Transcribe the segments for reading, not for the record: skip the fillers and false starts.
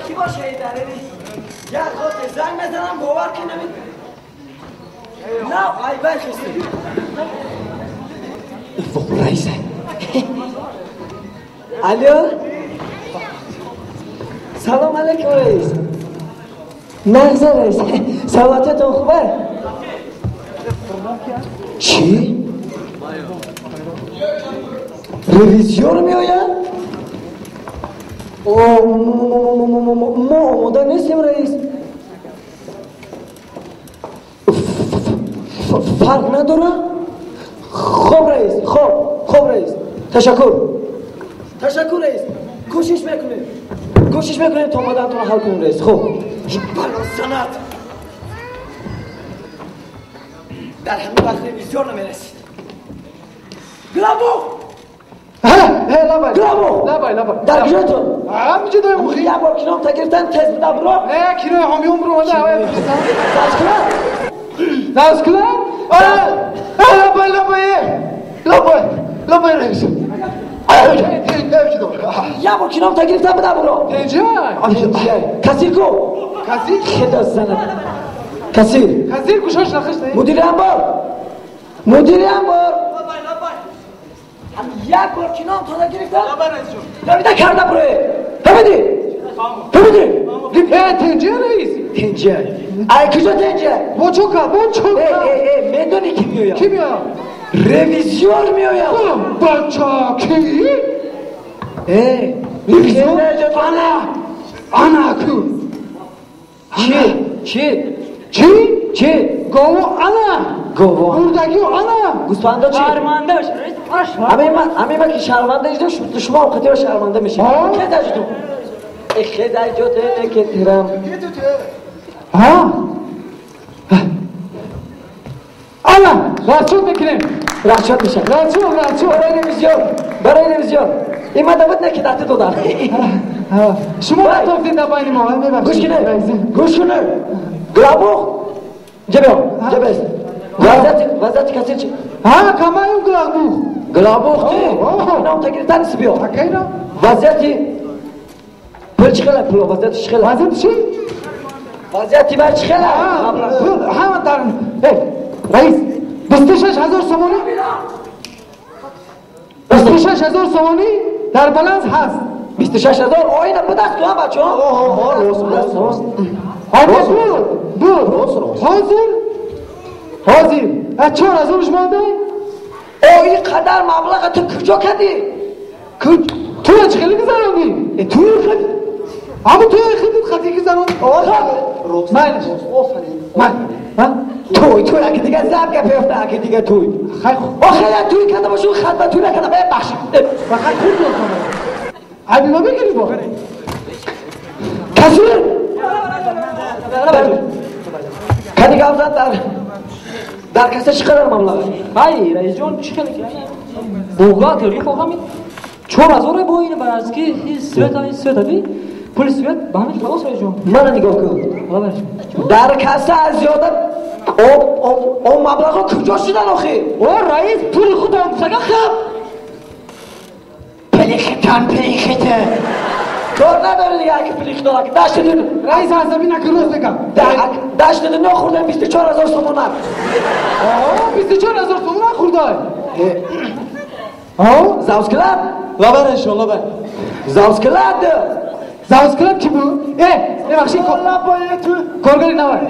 کی باشه اداره یه خاطر زنگ بزنم باور که نمید نه ای بای خسته فوق رئیسه الو سلام علیکم رئیس مغزه رئیس سلامتتون خوبه چی؟ رویزیون میآید؟ ما آماده نیستیم رئیس فرق نداره؟ خوب رئیس خوب رئیس تشکر رئیس کوشش میکنیم تا آمدنتون رو حل کنیم رئیس خوب بلا سنت در همین وقت رویزیون نمیرسید گلابو لابای در کجاتون؟ همینجا دایم مخی یه بار کینام تا گرفتن تز بوده برو نه کینای همیون برو مده هوای بفرستم دست کلم؟ لابای رئیس یه بار کینام تا گرفتن بوده برو تنجای کسیر کو خدا زند کسیر گوشاش نخشته مدیر انبار هم یک بار کینام تا گرفتن نمیده کرده بروی همینی تنجای رئیس ای کجا تنجای بوچوکا میدونی کی میویم کی میام رویزیون میویم بچه کی؟ رویزیون انا کو چی؟ گوو انا بردگی و انا گوسفندا چی؟ شرمنده باشه همین من که شرمنده اجده شما اوقاتی رو شرمنده میشیم که دجدو اخی دجده که تیرم انا رچود میکنیم رچود میشه رچود برای نویزیون این من دابد نکی دهتی دادن شما نتافتید دبایانی ما گوش کنه گلابو جبست وزت کسی چی؟ کمایون گلابوخ چی؟ اینام تا گرفتن سی بیا وزیتی پل چی خیله پلو وزیتی چی خیله وزیتی چی؟ وزیتی بر چی خیله همه دارن رئیس 26,000 سومانی 26,000 سومانی در بالانس هست 26,000 آینه بدست تو هم بچه ها حاضر 4,000 مانده این قدر مبلغ تو کجا کردی؟ تو چه خیلی گذراندی؟ توی خیلی اما توی خیلی گذراندی من توی اگه دیگه زب که پیفته اگه دیگه توی آخه توی کنده باشون خط توی نکنده باید بخشی فقط خود لطفا عبیبا بگیری با کسیر کدیگه همزن در کسی چقدر مبلغه؟ های رئیس جان چی کنی که؟ بوگا تیوری خواهم همین 4,000 با اینه برای از که سویت بی پول سویت به همین خلاص رئیس جان من نگاه کن در کسی از زیاده اون مبلغ ها کجا شدن آخی؟ رئیس پول خود هم سگه خب پلیخته کار نداره دیگه اگه پلیخته که داشته دونه رئیس حسابی نکن روز بگم داشته دونه خوردن 24,000 سومون 24,000 سومون خورده زاوسکلاب لابر زاوسکلاب کی بود؟ ببخشید کارگری نوار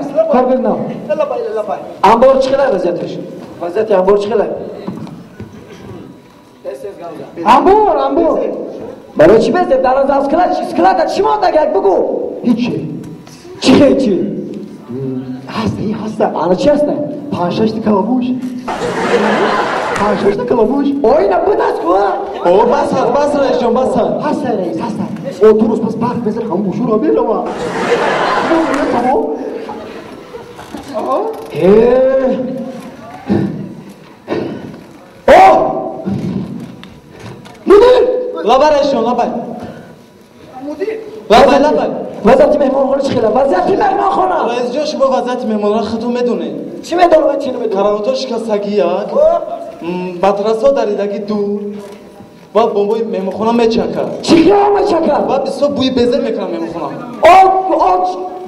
انبار چقدر وضعیتش؟ وضعیت انبار چقدر؟ انبار برای چی بزنیم؟ در از اسکلات چی مانده گرد بگو؟ هیچی چی؟ هستن آنها چی هستن؟ 5-6 کلابوش آینه بود است که بس رئیس جان هستن او درست پس برق بزن همون بوشو را بیرم مدیر لابر وضعیت مهمان خانه چی خیلی؟ وضعیت مهمان خانه رئیس جان شما وضعیت مهمان خودتون میدونه چی میدونه؟ کراواتو شکستگی یک مدرسه دریدگی دور و بمبوی مهمونخونه میچکه چی که میچکه و بسیار بوی بزر میکنه مهمونخونه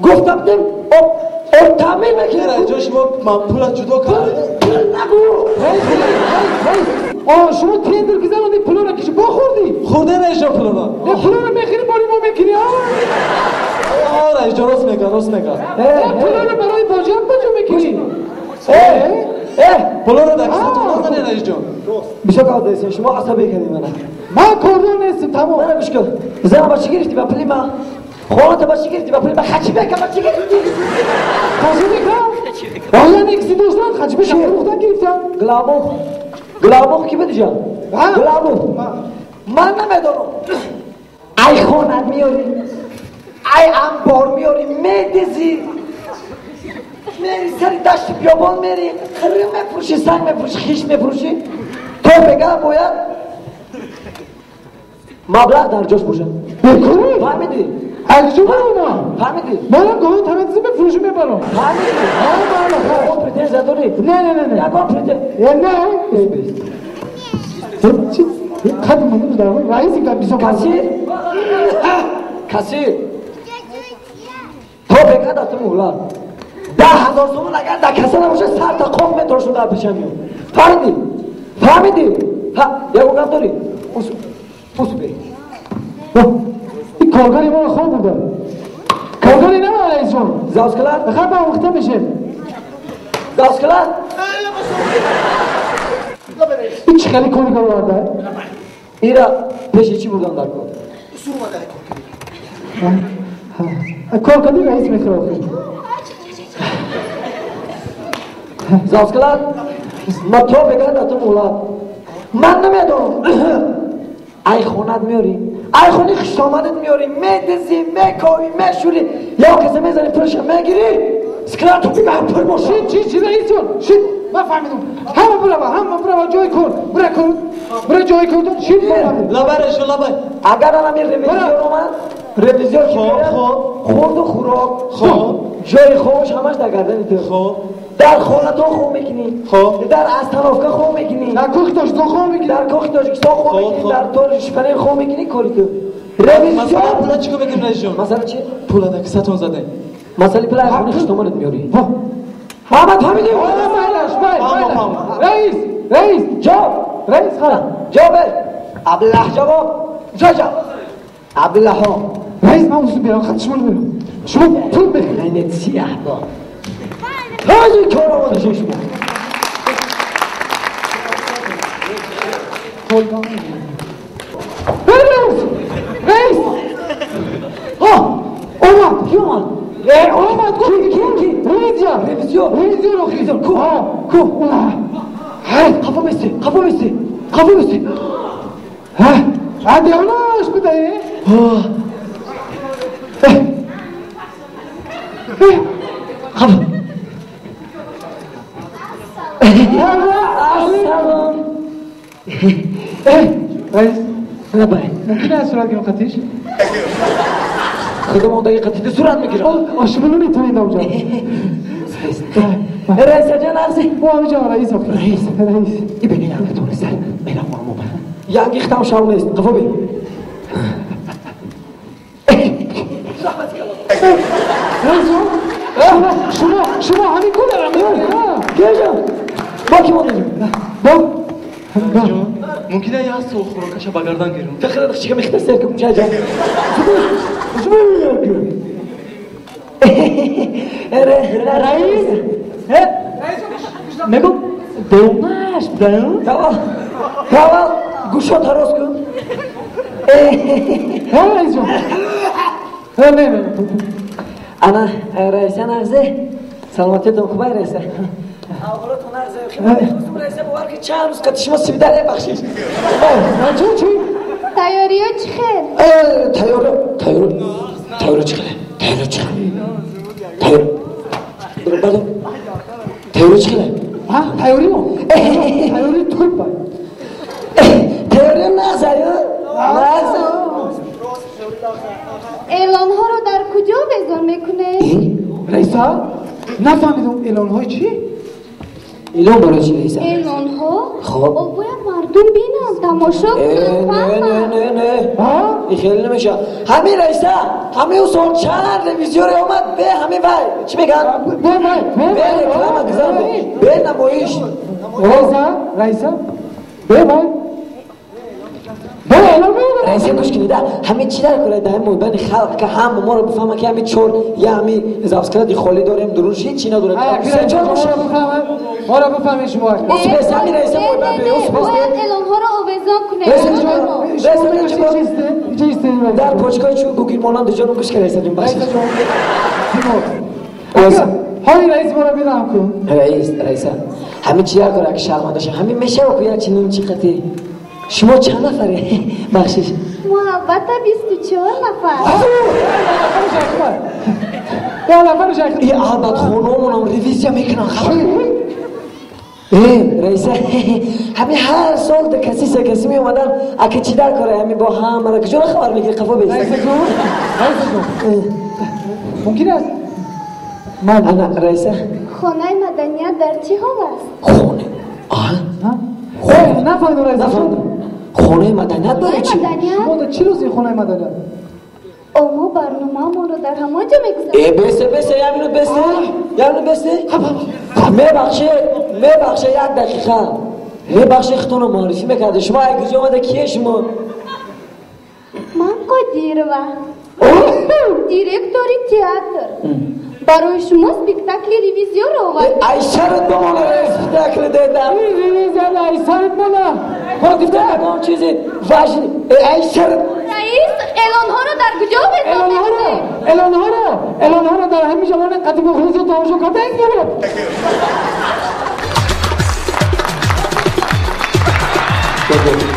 گفتم دیم تعمیر میکنه رئیس جان شما پول جدا کرد نگو شما تندر که زمانی پول را کشی با خوردی خورده رئیس جان پول را نه پول را میخیری باری ما میکنی رئیس جان راست میگه پول را برای باجم میکنی پول را در کساتون نزنی رئیس جان بیشا کار دیسین شما عصبی کنی من کردون نیستم تمام من مشکل زن با چی گرفتی با پلی من خواهد با چی گرفتی با پلی من خچی بکن با چی گرفتی خچی بکن آیا نکسی دوستان خچی بکن روختن گرفتم گلابوخ کی بده جان گلابوخ من نمیدونم ای خونت میاری ای انبار میاری میدزی میری سری دشت بیابان میری خری میفروشی سنگ میفروشی خیش میفروشی تو بگه باید مبلغ در جاش باشه بکنی فهمیدی؟ علیشو برو فهمیدی؟ منم گاهی تمدیزی بفروشی میبرم فهمیدی؟ اون پریتنز داری؟ نه یکا پریتنز نه چی؟ خط منو دارم رئیسی که بیسو کسی تو بگه داتم اولا 10,000 تومان اگر در کسی نباشه سر تا قوم مترشون در پیشم میون فهمیدی؟ یکو کم داری؟ اوسو بی این کارگاری ما خواب بوده کارگاری نمه رئیس جان زاوز کلن؟ بخواه با وقتا بشه زاوز کلن؟ این چی خیلی کاری کار وارده؟ ایرا پیشی چی بودن در کار؟ کار کردی رئیس میخواه زاوز کلن؟ ما تو بگه داتم اولاد من نمیدونم ای خونت میاری ای خونی خشتامنت میاری میدزی میکاوی میشوری یا کسی میزنی پرشم میگیری سکرات تو بگه پر باشه چی رئیس جان شید من فهمیدم همه برا جای کن برا جای کن شید لبرش لبر اگر دارم این رویزیون اومد رویزیون که خورد و خوراک جای خوش همش در گردن تو در خانه تو خوب میکنی در استنافگاه خوب میکنی در کوخ تاجیکستان خوب میکنی در کوخ تاجیکستان خوب میکنی در تاریخ پنیر خوب میکنی کاری تو مثلا پولا چیکو بگیم رئیس جان مثلا چی؟ پولا در کساتون زده مثلا پلا خونی خشتامانت میاری محمد فهمیدی؟ رئیس جواب رئیس خانم جواب عبدالله جواب عبدالله ها رئیس من اوزو بیرم خط شما بیرم شما پول بخیر اینت سیاه با هازی کار آماده شما رئیس اومد کی اومد؟ کی؟ رئیزیون کو خفا بیستی دیاناش بده خفا سلام رئیس ممکنه از صورت گیرم قطیش؟ خودم دقیقتی صورت میگیرم آشمونو میتونید اونجا رئیس جان عرضی با آنجا رئیس ای بگه یعنی تونسته میرم مامو یعنی ختم شاو نیست قفا بی شما همین کل رمید گیجم با کی مانده ممکنه یه هست و خوراکش بگردن گیرم فخر نخشی که میخته سیر کم جا رئیس نگو دوماش بدن کاوال گوشا تراز کن رئیس جان نه انا رئیس نرزه سلامتی دم خوبه رئیسه اولا تو نرزه خودم رئیسه باور که چند روز کتی شما سیبی داره بخشید چی؟ تیاری ها چی خیل؟ تیاره چی خیله؟ تیاره چی خیله؟ تیاری ما؟ تیاری توی باید تیاره نزه اعلان ها رو در کجا بزن میکنه؟ رئیسا نفهمیدم اعلان های چی؟ اعلان برای چی رئیسا؟ اعلان ها؟ خب باید مردم بینم تماشا کنم نه ها؟ این خیلی نمیشه همین رئیسه همین اون چند رویزیوری اومد به همین وای چی میگن؟ به رکلام گذار به نمایش رئیسا به وای رئیسه گوش کنید همین چی در کنید همین بین خلق که هم ما رو بفهمه که همین چور یا همین زفسکرات خالی داریم درونش هیچ چی نداره ما رو بفهمه شما بس همین رئیسه ما بفهمه باید اعلانها رو آویزان کنه در پوچکای چون گوگل مانند جانو گوش که رئیسه جون باشه های رئیس ما رو بیدم کن رئیسه همین چی در کنه که شرمنده شه همین میشه و کویا چی نیم چی خطی شما چند نفره بخشش محبت 24 نفر ای البته خونمونم ریویزیا میکنن رئیسه همین هر سال ده کسی می اومدن اگه چی در کاره همین با هم مرا که جون خبر میگیری قفا بیسته رئیس جون ممکن است من رئیسه خانه مدنیت در چی حال است؟ خونه نفهمیدم رئیس خونه مدنیت داره چی؟ شما در چی روزی خونه مدنیت؟ اما برنامه ما رو در همانجا میگذاریم بسته یعنی بسته میبخشه یک دقیقه میبخشه اختون رو معرفی میکرده شما اگه جا آمده کیه شما؟ من قدیروه دیرکتوری تیاتر برای شما سپیکتاکل ریویزیو رو آورده ای شرط بمانه سپیکتاکل دیدم ای شرط بمانه خود دیفته نگم چیزی واشی ای شرط رئیس اعلانها رو در کجا بزنه؟ اعلانها رو در همین جوان قدیم خروزی تماشا کرده یک